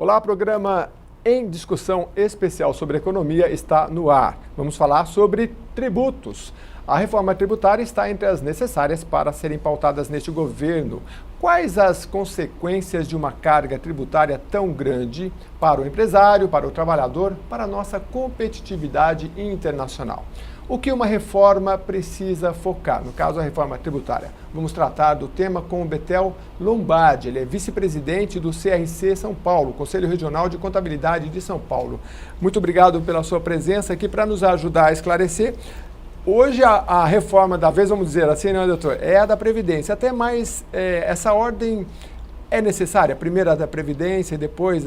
Olá, programa em discussão especial sobre economia está no ar. Vamos falar sobre tributos. A reforma tributária está entre as necessárias para serem pautadas neste governo. Quais as consequências de uma carga tributária tão grande para o empresário, para o trabalhador, para a nossa competitividade internacional? O que uma reforma precisa focar? No caso, a reforma tributária. Vamos tratar do tema com o Betel Lombardi. Ele é vice-presidente do CRC São Paulo, Conselho Regional de Contabilidade de São Paulo. Muito obrigado pela sua presença aqui para nos ajudar a esclarecer. Hoje a reforma da vez, vamos dizer assim, né, doutor, é a da Previdência. Até mais, essa ordem é necessária? Primeiro a da Previdência, depois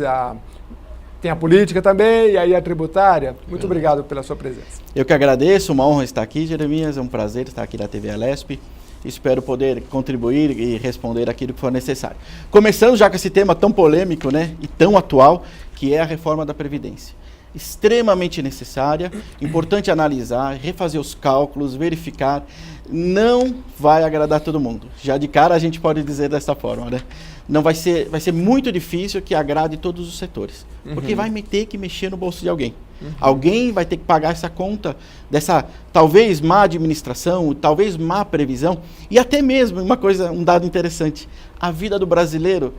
tem a política também, e aí a tributária. Muito obrigado pela sua presença. Eu que agradeço, uma honra estar aqui, Jeremias, é um prazer estar aqui na TV Alesp. Espero poder contribuir e responder aquilo que for necessário. Começando já com esse tema tão polêmico, né, e tão atual, que é a reforma da Previdência. Extremamente necessária, importante analisar, refazer os cálculos, verificar. Não vai agradar todo mundo. Já de cara a gente pode dizer dessa forma, né? Não vai ser muito difícil que agrade todos os setores, porque vai ter que mexer no bolso de alguém. Alguém vai ter que pagar essa conta dessa talvez má administração, talvez má previsão, e até mesmo um dado interessante, a vida do brasileiro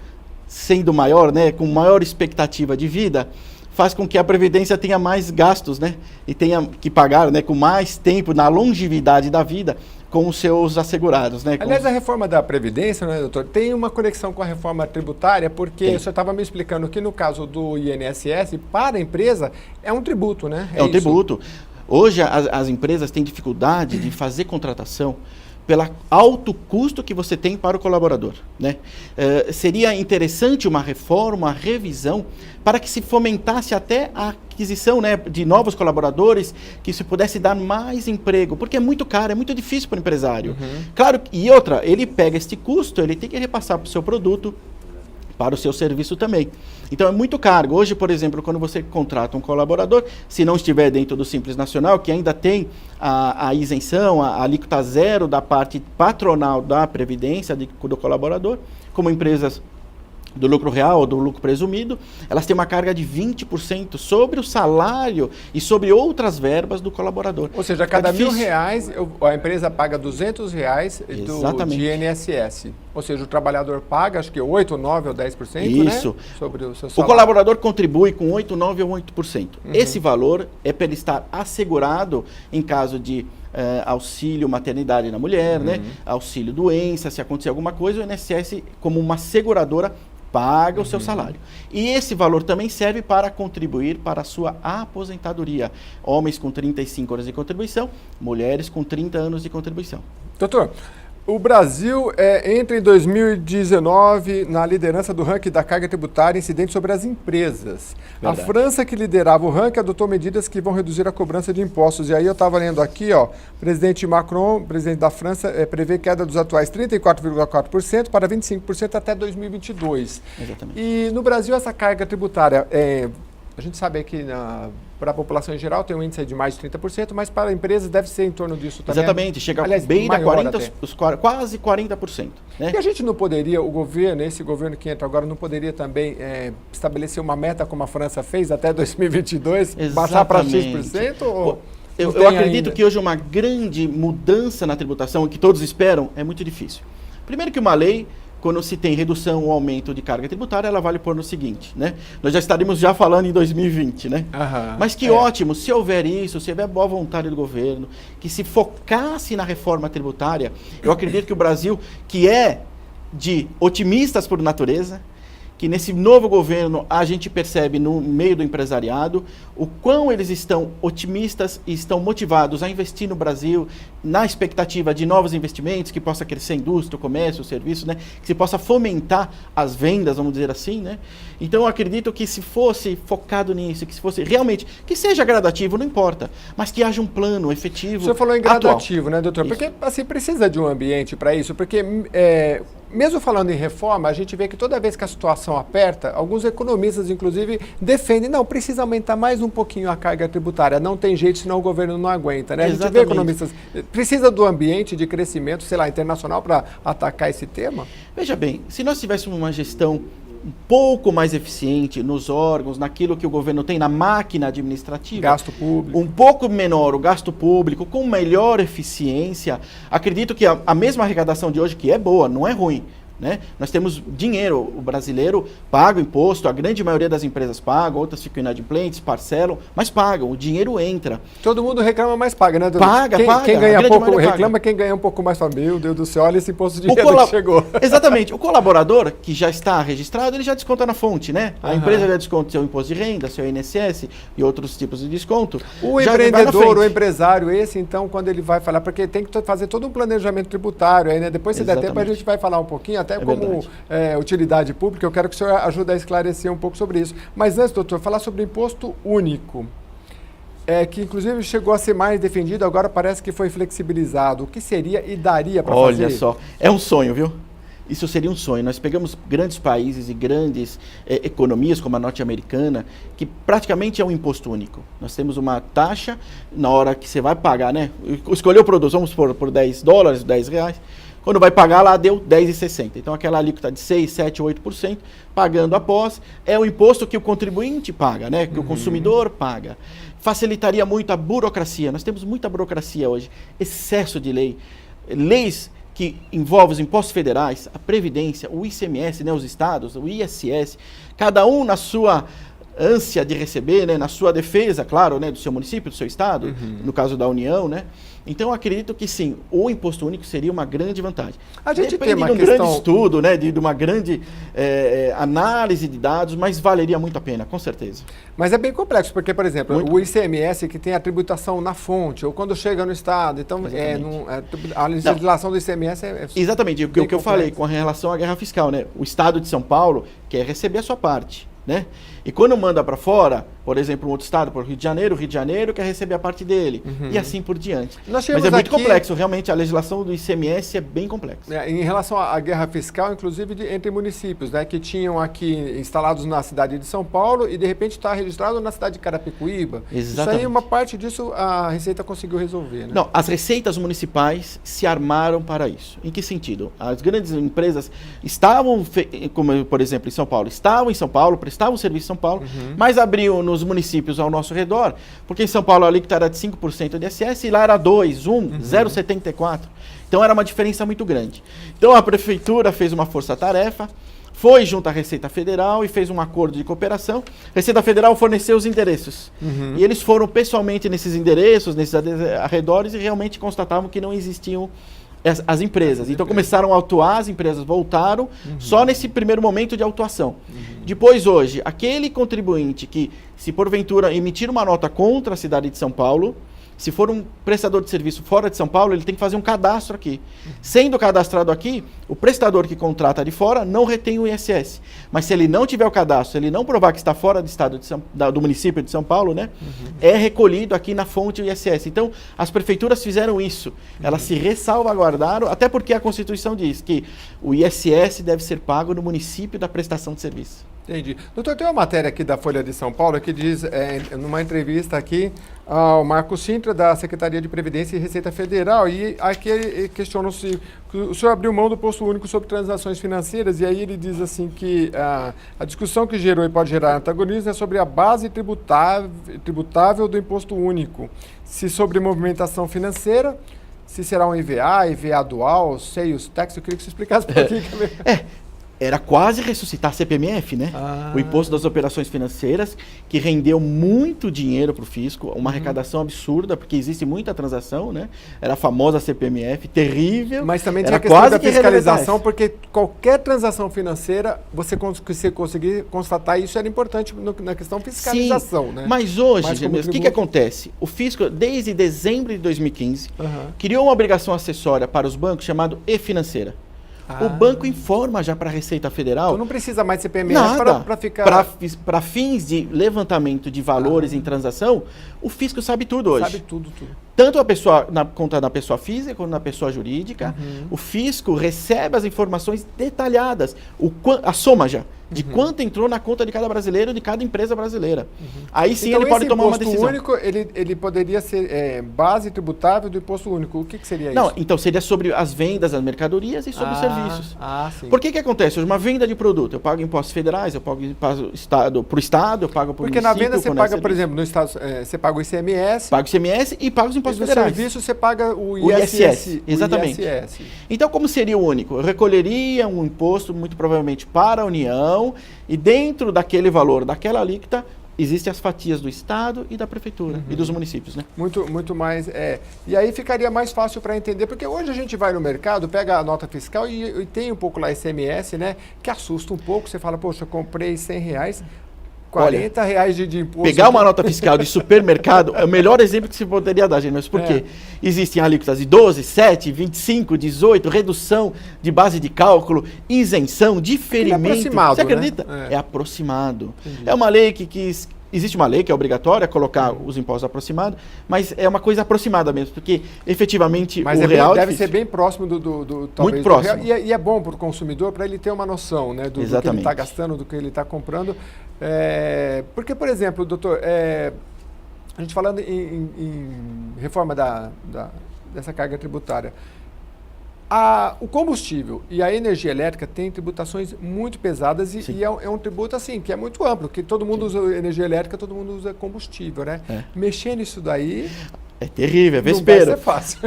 sendo maior, né, com maior expectativa de vida, faz com que a Previdência tenha mais gastos, né? E tenha que pagar, né, com mais tempo na longevidade da vida com os seus assegurados, né? Aliás, a reforma da Previdência, né, doutor, tem uma conexão com a reforma tributária, porque o senhor estava me explicando que no caso do INSS, para a empresa, é um tributo, né? É um tributo. Hoje as empresas têm dificuldade de fazer contratação pelo alto custo que você tem para o colaborador, né? Seria interessante uma reforma, uma revisão, para que se fomentasse até a aquisição, né, de novos colaboradores, que se pudesse dar mais emprego, porque é muito caro, é muito difícil para o empresário. Claro, e outra, ele pega este custo, ele tem que repassar para o seu produto, para o seu serviço também. Então é muito caro. Hoje, por exemplo, quando você contrata um colaborador, se não estiver dentro do Simples Nacional, que ainda tem a isenção, a alíquota zero da parte patronal da Previdência do colaborador, como empresas do lucro real ou do lucro presumido, elas têm uma carga de 20% sobre o salário e sobre outras verbas do colaborador. Ou seja, a cada R$1.000, a empresa paga R$200 de INSS. Ou seja, o trabalhador paga, acho que 8%, 9% ou 10%, isso, né, sobre o seu salário. O colaborador contribui com 8%, 9% ou 8%. Esse valor é para ele estar assegurado em caso de auxílio maternidade na mulher, né, auxílio doença, se acontecer alguma coisa, o INSS, como uma seguradora, paga o seu salário. E esse valor também serve para contribuir para a sua aposentadoria. Homens com 35 anos de contribuição, mulheres com 30 anos de contribuição. Doutor, o Brasil entra em 2019 na liderança do ranking da carga tributária incidente sobre as empresas. Verdade. A França, que liderava o ranking, adotou medidas que vão reduzir a cobrança de impostos. E aí eu estava lendo aqui, ó, o presidente Macron, presidente da França, prevê queda dos atuais 34,4% para 25% até 2022. Exatamente. E no Brasil essa carga tributária, a gente sabe que para a população em geral tem um índice de mais de 30%, mas para empresas deve ser em torno disso também. Exatamente, chega bem a 40%, quase 40%. Né? E a gente não poderia, esse governo que entra agora, não poderia também estabelecer uma meta como a França fez até 2022, baixar para X%? Eu acredito que hoje uma grande mudança na tributação, que todos esperam, é muito difícil. Primeiro que uma lei, quando se tem redução ou aumento de carga tributária, ela vale por no seguinte, né? Nós já estaremos falando em 2020, né? Mas que ótimo, se houver isso, se houver boa vontade do governo, que se focasse na reforma tributária, eu acredito que o Brasil, que é de otimistas por natureza, que nesse novo governo a gente percebe no meio do empresariado o quão eles estão otimistas e estão motivados a investir no Brasil, na expectativa de novos investimentos, que possa crescer a indústria, o comércio, o serviço, né? Que se possa fomentar as vendas, vamos dizer assim, né? Então eu acredito que se fosse focado nisso, que se fosse realmente, que seja gradativo, não importa, mas que haja um plano efetivo. O senhor falou em gradativo, atual, né, doutor? Isso. Porque assim, precisa de um ambiente para isso, porque mesmo falando em reforma, a gente vê que toda vez que a situação aperta, alguns economistas, inclusive, defendem, não, precisa aumentar mais um pouquinho a carga tributária, não tem jeito, senão o governo não aguenta, né? Exatamente. A gente vê economistas, precisa do ambiente de crescimento, sei lá, internacional para atacar esse tema? Veja bem, se nós tivéssemos uma gestão um pouco mais eficiente nos órgãos, naquilo que o governo tem, na máquina administrativa. Gasto público. Um pouco menor o gasto público, com melhor eficiência. Acredito que a mesma arrecadação de hoje, que é boa, não é ruim, né? Nós temos dinheiro, o brasileiro paga o imposto, a grande maioria das empresas pagam, outras ficam inadimplentes, parcelam, mas pagam, o dinheiro entra. Todo mundo reclama, mas paga, né? Paga. Quem ganha pouco reclama, paga. quem ganha um pouco mais fala, meu Deus do céu, olha esse imposto de renda que chegou. Exatamente, o colaborador que já está registrado, ele já desconta na fonte, né? A empresa já desconta seu imposto de renda, seu INSS e outros tipos de desconto. O empreendedor, o empresário, esse então, quando ele vai falar, porque tem que fazer todo um planejamento tributário aí, né? Depois, se der tempo, a gente vai falar um pouquinho, até como utilidade pública, eu quero que o senhor ajude a esclarecer um pouco sobre isso. Mas antes, doutor, falar sobre imposto único, que inclusive chegou a ser mais defendido, agora parece que foi flexibilizado. O que seria e daria para fazer? Olha só, é um sonho, viu? Isso seria um sonho. Nós pegamos grandes países e grandes economias, como a norte-americana, que praticamente é um imposto único. Nós temos uma taxa, na hora que você vai pagar, né? Escolheu o produto, vamos por $10, R$10. Quando vai pagar, lá deu 10,60. Então, aquela alíquota de 6, 7, 8%, pagando após, é o imposto que o contribuinte paga, né? Que o consumidor paga. Facilitaria muito a burocracia. Nós temos muita burocracia hoje, excesso de lei. Leis que envolvem os impostos federais, a Previdência, o ICMS, né? Os estados, o ISS, cada um na sua ânsia de receber, né? Na sua defesa, claro, né? Do seu município, do seu estado, no caso da União, né? Então, eu acredito que sim, o imposto único seria uma grande vantagem. A gente Depende tem uma de um questão... grande estudo, né, de uma grande análise de dados, mas valeria muito a pena, com certeza. Mas é bem complexo, porque, por exemplo, o ICMS que tem a tributação na fonte, ou quando chega no Estado, então a legislação do ICMS Exatamente, o que eu falei com relação à guerra fiscal, né? O Estado de São Paulo quer receber a sua parte, né? E quando manda para fora, por exemplo, um outro estado, por Rio de Janeiro quer receber a parte dele, e assim por diante. Mas é muito complexo, realmente, a legislação do ICMS é bem complexa. Em relação à guerra fiscal, inclusive entre municípios, né, que tinham aqui instalados na cidade de São Paulo e de repente está registrado na cidade de Carapicuíba. Exatamente. Isso aí, uma parte disso a Receita conseguiu resolver, né? Não, as receitas municipais se armaram para isso. Em que sentido? As grandes empresas estavam, como por exemplo em São Paulo, prestavam serviço em São Paulo, mas abriam nos municípios ao nosso redor, porque em São Paulo a alíquota era de 5% de ISS e lá era 0,74%. Então era uma diferença muito grande. Então a prefeitura fez uma força-tarefa, foi junto à Receita Federal e fez um acordo de cooperação. A Receita Federal forneceu os endereços. E eles foram pessoalmente nesses endereços, nesses arredores, e realmente constatavam que não existiam as empresas. Então começaram a autuar, as empresas voltaram, só nesse primeiro momento de autuação. Depois, hoje, aquele contribuinte que, se porventura emitir uma nota contra a cidade de São Paulo, se for um prestador de serviço fora de São Paulo, ele tem que fazer um cadastro aqui. Sendo cadastrado aqui, o prestador que contrata de fora não retém o ISS. Mas se ele não tiver o cadastro, se ele não provar que está fora do estado do município de São Paulo, né, é recolhido aqui na fonte o ISS. Então, as prefeituras fizeram isso. Elas se ressalvaguardaram, até porque a Constituição diz que o ISS deve ser pago no município da prestação de serviço. Entendi. Doutor, tem uma matéria aqui da Folha de São Paulo que diz, numa entrevista aqui, ao Marco Sintra, da Secretaria de Previdência e Receita Federal, e aqui ele questiona se o senhor abriu mão do imposto único sobre transações financeiras, e aí ele diz assim que a discussão que gerou e pode gerar antagonismo é sobre a base tributável do imposto único, se sobre movimentação financeira, se será um IVA dual, sales tax. Eu queria que você explicasse um pouquinho. Era quase ressuscitar a CPMF, né? O imposto das operações financeiras, que rendeu muito dinheiro para o fisco, uma arrecadação absurda, porque existe muita transação, né? Era a famosa CPMF, terrível. Mas também tinha a questão da fiscalização, porque qualquer transação financeira, você conseguir constatar isso era importante na questão fiscalização, sim, né? Mas hoje, o que acontece? O fisco, desde dezembro de 2015, criou uma obrigação acessória para os bancos chamado e-financeira. O banco informa já para a Receita Federal. Então não precisa mais de CPMF para ficar... Para fins de levantamento de valores em transação, o fisco sabe tudo hoje. Sabe tudo. Tanto a pessoa, na conta da pessoa física quanto na pessoa jurídica, o fisco recebe as informações detalhadas, a soma já. de quanto entrou na conta de cada brasileiro, de cada empresa brasileira. Aí sim então, ele pode tomar uma decisão. O imposto único, ele poderia ser base tributável do imposto único. O que seria Não, isso? então seria sobre as vendas, as mercadorias e sobre os serviços. Sim. Por que acontece? Hoje, uma venda de produto, eu pago impostos federais, eu pago para o Estado, eu pago para o município. Porque na venda você paga, por exemplo, no Estado, você paga o ICMS. Paga o ICMS e paga os impostos federais. No serviço você paga o ISS. Exatamente. O ISS. Então, como seria o único? Eu recolheria um imposto, muito provavelmente, para a União, e dentro daquele valor, daquela alíquota, existem as fatias do Estado e da Prefeitura e dos municípios, né? Muito mais, E aí ficaria mais fácil para entender, porque hoje a gente vai no mercado, pega a nota fiscal e tem um pouco lá ICMS, né? Que assusta um pouco, você fala, poxa, eu comprei R$100, R$40 de imposto. Pegar uma nota fiscal de supermercado é o melhor exemplo que se poderia dar, gente. Mas por quê? Existem alíquotas de 12, 7, 25, 18, redução de base de cálculo, isenção, diferimento. É aproximado, você acredita? Né? É aproximado. Entendi. É uma lei que existe uma lei que é obrigatória colocar os impostos aproximados, mas é uma coisa aproximada mesmo, porque efetivamente mas o real deve ser bem próximo do talvez, muito próximo. Do real, e é bom para o consumidor, para ele ter uma noção, né, do que ele está gastando, do que ele está comprando. Porque, por exemplo, doutor, a gente falando em reforma dessa carga tributária, o combustível e a energia elétrica têm tributações muito pesadas e é um tributo assim, que é muito amplo, que todo mundo usa energia elétrica, todo mundo usa combustível, né? Mexer nisso daí... É terrível, é vespeiro. Não vai ser fácil.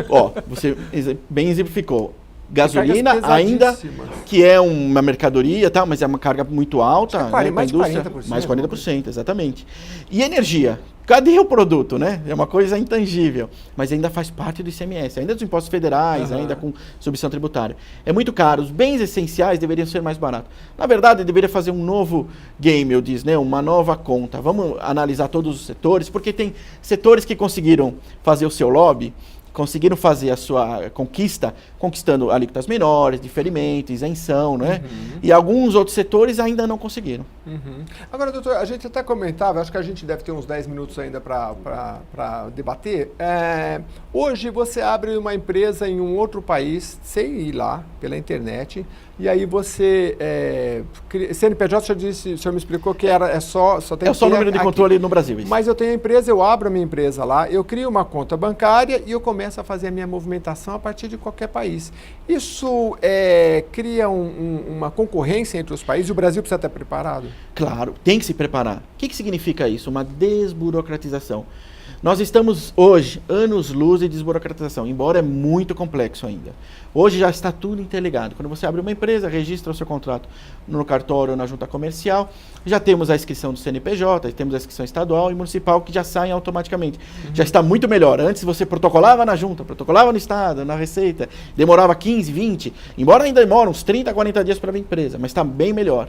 Você bem exemplificou. Gasolina ainda, que é uma mercadoria, tá, mas é uma carga muito alta. Mais de 40%. Mais 40%, exatamente. E energia? Cadê o produto, né? É uma coisa intangível, mas ainda faz parte do ICMS, ainda dos impostos federais, ainda com subvenção tributária. É muito caro, os bens essenciais deveriam ser mais baratos. Na verdade, deveria fazer um novo game, eu disse, né? Uma nova conta. Vamos analisar todos os setores, porque tem setores que conseguiram fazer o seu lobby, conseguiram fazer a sua conquista, conquistando alíquotas menores, diferimento, isenção, né? E alguns outros setores ainda não conseguiram. Agora, doutor, a gente até comentava, acho que a gente deve ter uns 10 minutos ainda para debater. Hoje você abre uma empresa em um outro país, sem ir lá, pela internet, e aí você... CNPJ, o senhor me explicou que só tem o número de controle no Brasil. Isso. Mas eu tenho a empresa, eu abro a minha empresa lá, eu crio uma conta bancária e eu começo a fazer a minha movimentação a partir de qualquer país. Isso cria uma concorrência entre os países e o Brasil precisa estar preparado? Claro, tem que se preparar. O que significa isso? Uma desburocratização. Nós estamos hoje, anos-luz de desburocratização, embora é muito complexo ainda. Hoje já está tudo interligado. Quando você abre uma empresa, registra o seu contrato no cartório ou na junta comercial, já temos a inscrição do CNPJ, temos a inscrição estadual e municipal que já saem automaticamente. Já está muito melhor. Antes você protocolava na junta, protocolava no estado, na receita, demorava 15, 20, embora ainda demore uns 30, 40 dias para a empresa, mas está bem melhor.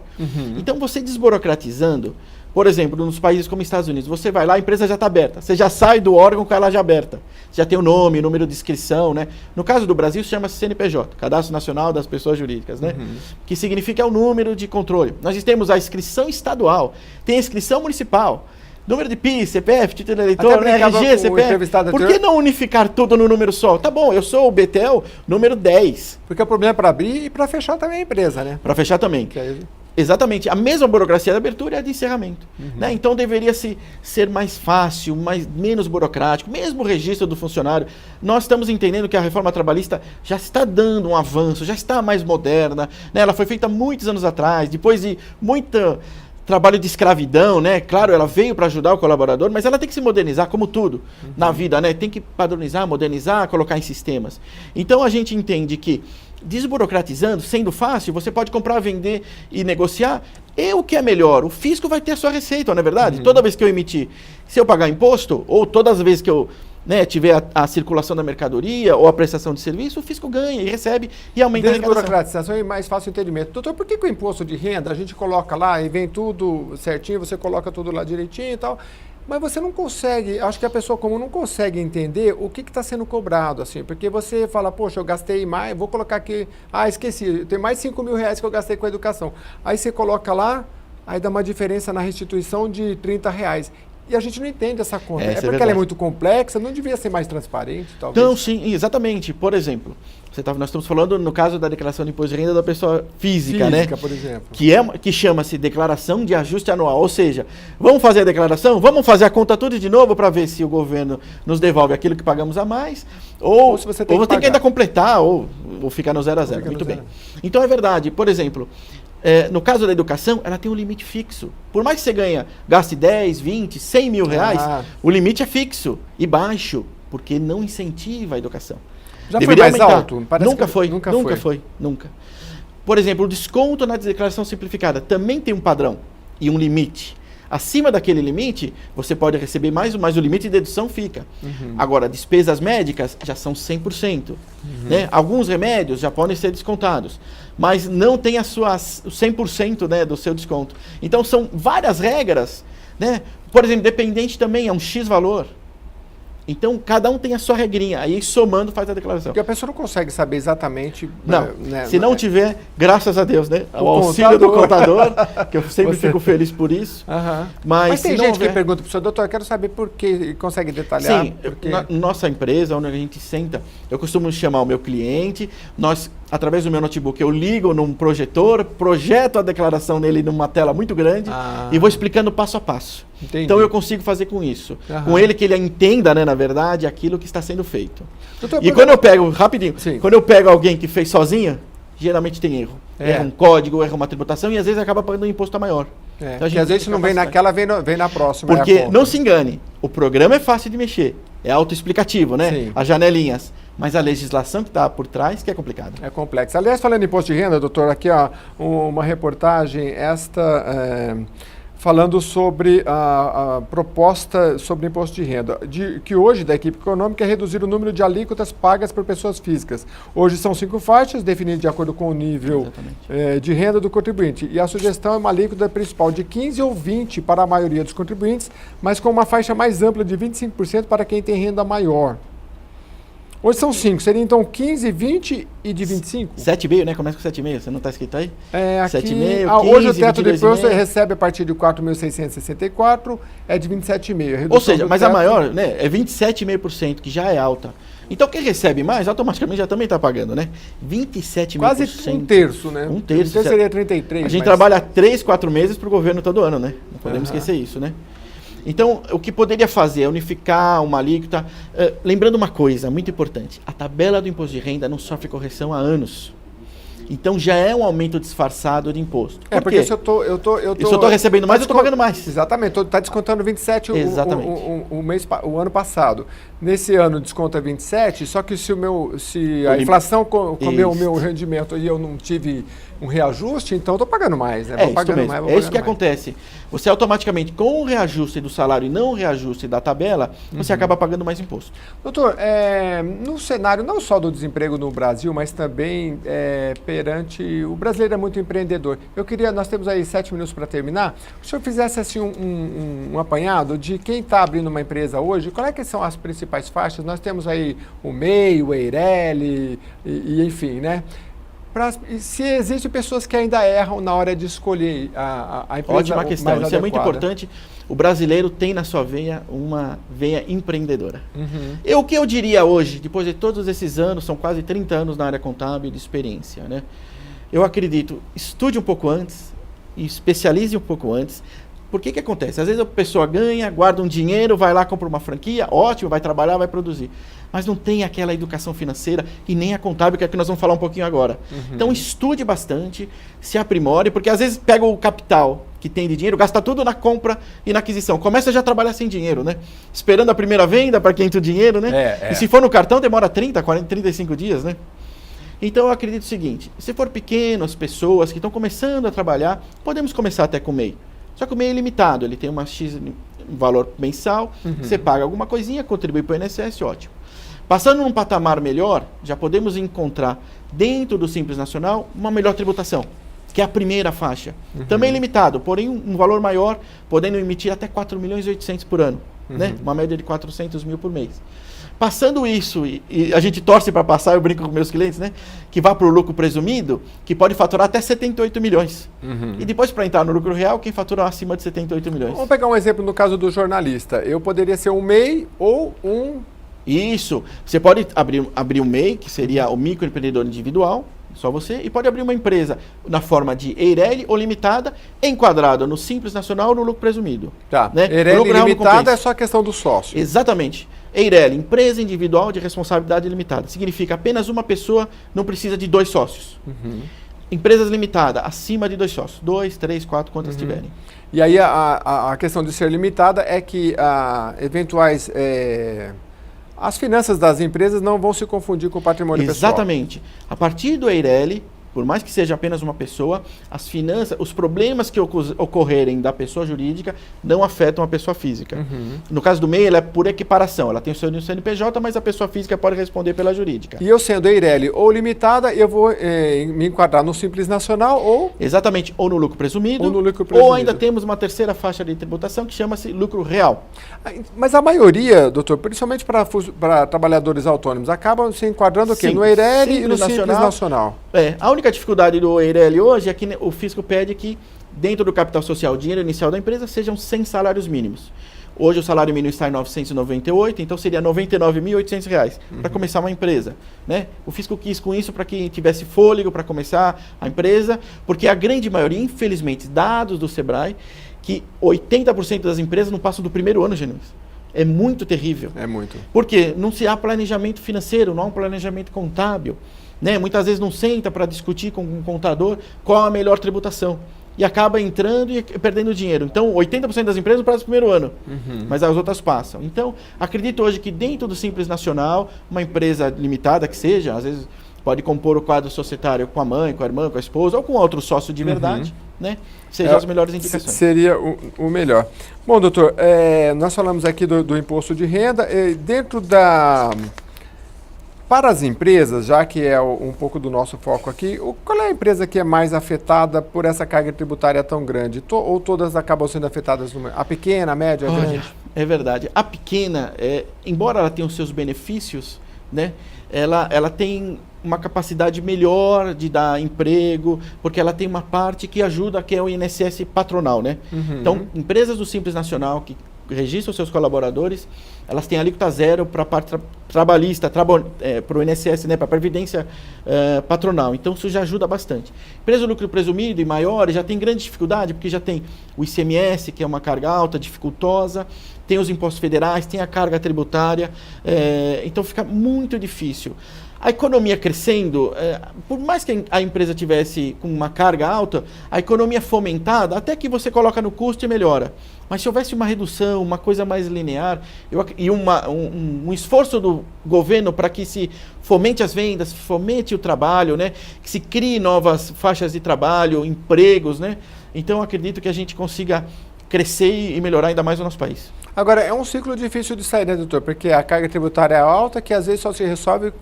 Então você desburocratizando, por exemplo, nos países como Estados Unidos, você vai lá, a empresa já está aberta. Você já sai do órgão com ela já aberta. Já tem o nome, o número de inscrição, né? No caso do Brasil, chama-se CNPJ, Cadastro Nacional das Pessoas Jurídicas, né? Que significa o número de controle. Nós temos a inscrição estadual, tem a inscrição municipal, número de PIS, CPF, título de eleitor, né? RG, CPF. Por que não unificar tudo no número só? Tá bom, eu sou o Betel, número 10. Porque o problema é para abrir e para fechar também a empresa, né? Para fechar também. Exatamente, a mesma burocracia da abertura e a de encerramento. Né? Então deveria ser mais fácil, menos burocrático, mesmo o registro do funcionário. Nós estamos entendendo que a reforma trabalhista já está dando um avanço, já está mais moderna, né? Ela foi feita muitos anos atrás, depois de muito trabalho de escravidão, né? Claro, ela veio para ajudar o colaborador, mas ela tem que se modernizar, como tudo na vida, né? Tem que padronizar, modernizar, colocar em sistemas. Então a gente entende que desburocratizando, sendo fácil, você pode comprar, vender e negociar. E o que é melhor? O fisco vai ter a sua receita, não é verdade? Toda vez que eu emitir, se eu pagar imposto, ou todas as vezes que eu tiver a circulação da mercadoria ou a prestação de serviço, o fisco ganha e recebe e aumenta a arrecadação. Desburocratização e mais fácil entendimento. Doutor, por que o imposto de renda a gente coloca lá e vem tudo certinho, você coloca tudo lá direitinho e tal, mas você não consegue, acho que a pessoa comum não consegue entender o que está sendo cobrado, assim, porque você fala, poxa, eu gastei mais, vou colocar aqui, esqueci, tem mais de R$5.000 que eu gastei com a educação. Aí você coloca lá, aí dá uma diferença na restituição de R$30. E a gente não entende essa conta. Essa é porque verdade. ela é muito complexa, não devia ser mais transparente, talvez? Não, sim, exatamente. Por exemplo, nós estamos falando no caso da declaração de imposto de renda da pessoa física, né? Por exemplo. Que chama-se declaração de ajuste anual. Ou seja, vamos fazer a declaração, vamos fazer a conta tudo de novo para ver se o governo nos devolve aquilo que pagamos a mais, ou se você tem tem que ainda completar, ou ficar no 0 a 0. Muito bem. Então é verdade. Por exemplo, no caso da educação, ela tem um limite fixo. Por mais que você gaste 10, 20, 100 mil reais, o limite é fixo e baixo, porque não incentiva a educação. Já deveria foi mais aumentar. alto? Parece Nunca que foi. foi. Por exemplo, o desconto na declaração simplificada também tem um padrão e um limite. Acima daquele limite, você pode receber mais, mas o limite de dedução fica. Agora, despesas médicas já são 100%. Né? Alguns remédios já podem ser descontados, mas não tem o 100%, né, do seu desconto. Então, são várias regras. Né? Por exemplo, dependente também é um X valor. Então, cada um tem a sua regrinha. Aí, somando, faz a declaração. Porque a pessoa não consegue saber exatamente... Não, se não tiver, graças a Deus, né? O auxílio do contador, que eu sempre fico feliz por isso. Mas tem gente que pergunta para o senhor, doutor, eu quero saber por quê, consegue detalhar? Sim, na nossa empresa, onde a gente senta, eu costumo chamar o meu cliente, através do meu notebook, eu ligo num projetor, projeto a declaração nele numa tela muito grande e vou explicando passo a passo. Entendi. Então eu consigo fazer com isso. Com ele que ele entenda, né, na verdade, aquilo que está sendo feito. Doutor, quando eu pego, rapidinho, quando eu pego alguém que fez sozinho, geralmente tem erro. Erra um código, erra uma tributação e às vezes acaba pagando um imposto maior. Então, às vezes se não vem naquela, vem na próxima. Porque, não se engane, o programa é fácil de mexer. É autoexplicativo, né? Sim. As janelinhas. Mas a legislação que está por trás que é complicada. É complexa. Aliás, falando em imposto de renda, doutor, aqui uma reportagem falando sobre a proposta sobre imposto de renda, que hoje da equipe econômica é reduzir o número de alíquotas pagas por pessoas físicas. Hoje são 5 faixas, definidas de acordo com o nível de renda do contribuinte. E a sugestão é uma alíquota principal de 15% ou 20% para a maioria dos contribuintes, mas com uma faixa mais ampla de 25% para quem tem renda maior. Hoje são 5, seria então 15, 20 e de 25? 7,5, né? Começa com 7,5, você não está escrito aí? Aqui, 7,5, 15, hoje o teto de imposto 22,5. recebe a partir de 4.664, é de 27,5. Ou seja, mas a maior, né, é 27,5%, que já é alta. Então quem recebe mais, automaticamente já também está pagando, né? 27,5%. Quase um terço, né? Um terço. Seria 33%. A gente trabalha 3, 4 meses para o governo todo ano, né? Não podemos esquecer isso, né? Então, o que poderia fazer é unificar uma alíquota. Lembrando uma coisa muito importante, a tabela do imposto de renda não sofre correção há anos. Então já é um aumento disfarçado de imposto. Porque se eu estou recebendo mais, eu estou pagando mais. Exatamente, está descontando 27 o ano passado. Nesse ano desconta 27, só que se a inflação comeu o meu rendimento e eu não tive um reajuste, então eu estou pagando mais. Né? É isso que acontece. Você automaticamente, com o reajuste do salário e não o reajuste da tabela, você acaba pagando mais imposto. Doutor, no cenário não só do desemprego no Brasil, mas também perante... O brasileiro é muito empreendedor. Nós temos aí 7 minutos para terminar. Se o senhor fizesse assim um apanhado de quem está abrindo uma empresa hoje, qual é que são as principais faixas? Nós temos aí o MEI, o EIRELI e enfim, né? Se existem pessoas que ainda erram na hora de escolher a empresa. Ótima questão, isso é muito importante. O brasileiro tem na sua veia uma veia empreendedora. O que eu diria hoje, depois de todos esses anos, são quase 30 anos na área contábil de experiência, né? Eu acredito, estude um pouco antes, especialize um pouco antes. Por que acontece? Às vezes a pessoa ganha, guarda um dinheiro, vai lá, compra uma franquia, ótimo, vai trabalhar, vai produzir. Mas não tem aquela educação financeira e nem a contábil, que é que nós vamos falar um pouquinho agora. Então estude bastante, se aprimore, porque às vezes pega o capital que tem de dinheiro, gasta tudo na compra e na aquisição. Começa já a trabalhar sem dinheiro, né? Esperando a primeira venda para quem tem o dinheiro, né? E se for no cartão, demora 30, 40, 35 dias, né? Então eu acredito o seguinte, se for pequeno, as pessoas que estão começando a trabalhar, podemos começar até com o MEI. Só que o MEI é limitado, ele tem um valor mensal, você paga alguma coisinha, contribui para o INSS, ótimo. Passando num patamar melhor, já podemos encontrar dentro do Simples Nacional uma melhor tributação, que é a primeira faixa. Também limitado, porém um valor maior, podendo emitir até 4.800.000 por ano, né? Uma média de 400 mil por mês. Passando isso, e a gente torce para passar, eu brinco com meus clientes, né? Que vá para o lucro presumido, que pode faturar até 78 milhões. E depois, para entrar no lucro real, quem fatura acima de 78 milhões. Vamos pegar um exemplo no caso do jornalista. Eu poderia ser um MEI ou um... Isso. Você pode abrir um MEI, que seria o microempreendedor individual, só você, e pode abrir uma empresa na forma de EIRELI ou limitada, enquadrada no Simples Nacional ou no lucro presumido. Tá. Né? EIRELI limitada é só questão do sócio. Exatamente. EIRELI, empresa individual de responsabilidade limitada. Significa apenas uma pessoa, não precisa de 2 sócios. Empresas limitadas, acima de 2 sócios. 2, 3, 4, quantas tiverem. E aí a questão de ser limitada é que eventuais... as finanças das empresas não vão se confundir com o patrimônio pessoal. Exatamente. A partir do EIRELI, por mais que seja apenas uma pessoa, as finanças, os problemas que ocorrerem da pessoa jurídica não afetam a pessoa física. No caso do MEI, ela é por equiparação. Ela tem o seu CNPJ, mas a pessoa física pode responder pela jurídica. E eu sendo EIRELI ou limitada, eu vou me enquadrar no Simples Nacional ou... Exatamente, ou no lucro presumido, ou no lucro presumido. Ou ainda temos uma terceira faixa de tributação que chama-se lucro real. Mas a maioria, doutor, principalmente para trabalhadores autônomos, acabam se enquadrando aqui no EIRELI e no Simples Nacional. A única dificuldade do EIRELI hoje é que o fisco pede que, dentro do capital social, o dinheiro inicial da empresa, sejam 100 salários mínimos. Hoje o salário mínimo está em 998, então seria R$ 99.800 para começar uma empresa. Né? O fisco quis com isso para que tivesse fôlego para começar a empresa, porque a grande maioria, infelizmente, dados do Sebrae, que 80% das empresas não passam do primeiro ano, Gênesis. É muito terrível. É muito. Por quê? Não se há planejamento financeiro, não há um planejamento contábil. Né? Muitas vezes não senta para discutir com um contador qual a melhor tributação. E acaba entrando e perdendo dinheiro. Então, 80% das empresas passam no primeiro ano, mas as outras passam. Então, acredito hoje que dentro do Simples Nacional, uma empresa limitada que seja, às vezes pode compor o quadro societário com a mãe, com a irmã, com a esposa, ou com outro sócio de verdade, né? Sejam as melhores indicações. Seria o melhor. Bom, doutor, nós falamos aqui do imposto de renda. Dentro da... Para as empresas, já que é um pouco do nosso foco aqui, qual é a empresa que é mais afetada por essa carga tributária tão grande? Ou todas acabam sendo afetadas? A pequena, a média, a grande? É verdade. A pequena, embora ela tenha os seus benefícios, né, ela tem uma capacidade melhor de dar emprego, porque ela tem uma parte que ajuda, que é o INSS patronal. Né? Então, empresas do Simples Nacional que registram seus colaboradores, elas têm alíquota zero para a parte trabalhista, para o INSS, né, para a Previdência patronal. Então, isso já ajuda bastante. Empresa de lucro presumido e maiores já tem grande dificuldade, porque já tem o ICMS, que é uma carga alta, dificultosa, tem os impostos federais, tem a carga tributária, então fica muito difícil. A economia crescendo, por mais que a empresa tivesse com uma carga alta, a economia fomentada, até que você coloca no custo e melhora. Mas se houvesse uma redução, uma coisa mais linear, e um esforço do governo para que se fomente as vendas, fomente o trabalho, né? Que se crie novas faixas de trabalho, empregos, né? Então acredito que a gente consiga crescer e melhorar ainda mais o nosso país. Agora, é um ciclo difícil de sair, né, doutor? Porque a carga tributária é alta, que às vezes só se resolve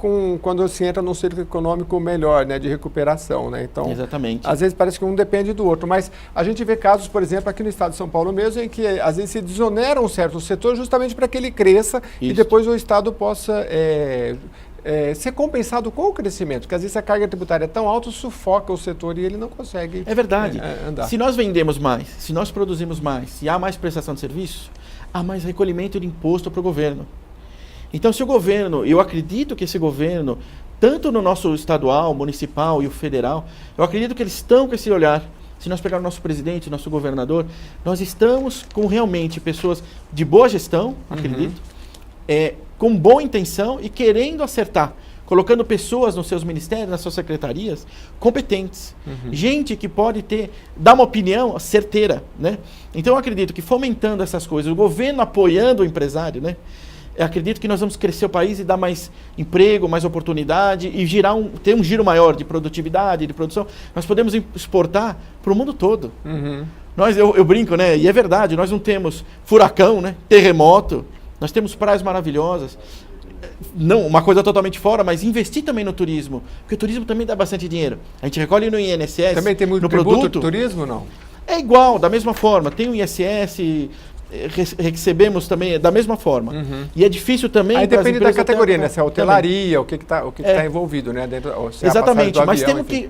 quando se entra num ciclo econômico melhor, né, de recuperação, né? Então, exatamente. Às vezes parece que um depende do outro, mas a gente vê casos, por exemplo, aqui no estado de São Paulo mesmo, em que às vezes se desonera um certo setor justamente para que ele cresça e depois o estado possa ser compensado com o crescimento, porque às vezes a carga tributária é tão alta, sufoca o setor e ele não consegue andar. Se nós vendemos mais, se nós produzimos mais, se há mais prestação de serviço, há mais recolhimento de imposto para o governo. Então, se o governo, eu acredito que esse governo, tanto no nosso estadual, municipal e o federal, eu acredito que eles estão com esse olhar. Se nós pegarmos o nosso presidente, nosso governador, nós estamos com realmente pessoas de boa gestão, acredito, com boa intenção e querendo acertar, colocando pessoas nos seus ministérios, nas suas secretarias, competentes. Gente que pode dar uma opinião certeira, né? Então, eu acredito que fomentando essas coisas, o governo apoiando o empresário, né? Eu acredito que nós vamos crescer o país e dar mais emprego, mais oportunidade e ter um giro maior de produtividade, de produção. Nós podemos exportar para o mundo todo. Eu brinco, né? E é verdade, nós não temos furacão, né? Terremoto, nós temos praias maravilhosas. Não, uma coisa totalmente fora, mas investir também no turismo, porque o turismo também dá bastante dinheiro. A gente recolhe no INSS, também tem muito no tributo produto. Turismo, não? É igual, da mesma forma, tem o ISS, recebemos também da mesma forma. E é difícil também... Aí depende da categoria, né? Se é hotelaria, também. o que está envolvido, né? Dentro, ou se Exatamente, é mas avião, temos que,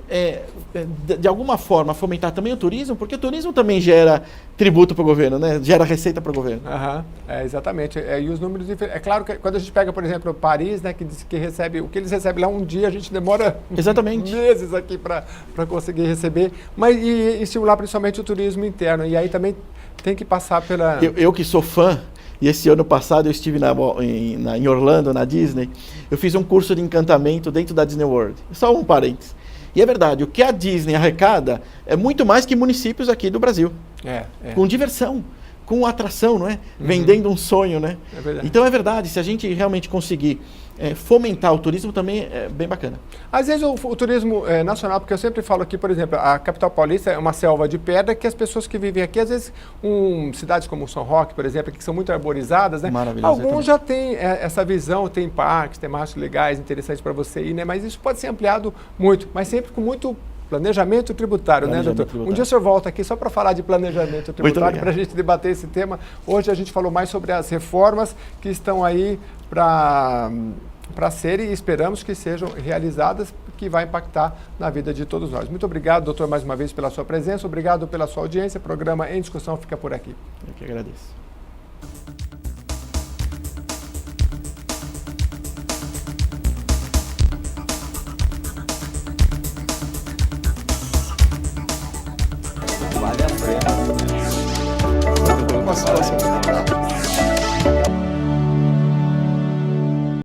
de alguma forma, fomentar também o turismo, porque o turismo também gera tributo para o governo, né? Gera receita para o governo. Exatamente. E os números... É claro que quando a gente pega, por exemplo, Paris, né? Que diz que recebe... O que eles recebem lá um dia, a gente demora meses aqui para conseguir receber. Mas e estimular principalmente o turismo interno. E aí também tem que passar pela... Eu que sou fã, e esse ano passado eu estive em Orlando, na Disney, eu fiz um curso de encantamento dentro da Disney World. Só um parênteses. E é verdade, o que a Disney arrecada é muito mais que municípios aqui do Brasil. Com diversão, com atração, não é? Vendendo um sonho, né? É verdade. Então é verdade, se a gente realmente conseguir fomentar o turismo também é bem bacana. Às vezes o turismo nacional, porque eu sempre falo aqui, por exemplo, a capital paulista é uma selva de pedra que as pessoas que vivem aqui, às vezes, cidades como São Roque, por exemplo, que são muito arborizadas, né? Alguns já têm essa visão, tem parques, temáticos legais, interessantes para você ir, né? Mas isso pode ser ampliado muito, mas sempre com muito planejamento tributário, né, doutor? Um dia o senhor volta aqui só para falar de planejamento tributário, para a gente debater esse tema. Hoje a gente falou mais sobre as reformas que estão aí para serem e esperamos que sejam realizadas, que vai impactar na vida de todos nós. Muito obrigado, doutor, mais uma vez pela sua presença, obrigado pela sua audiência. O programa Em Discussão fica por aqui. Eu que agradeço. Uma situação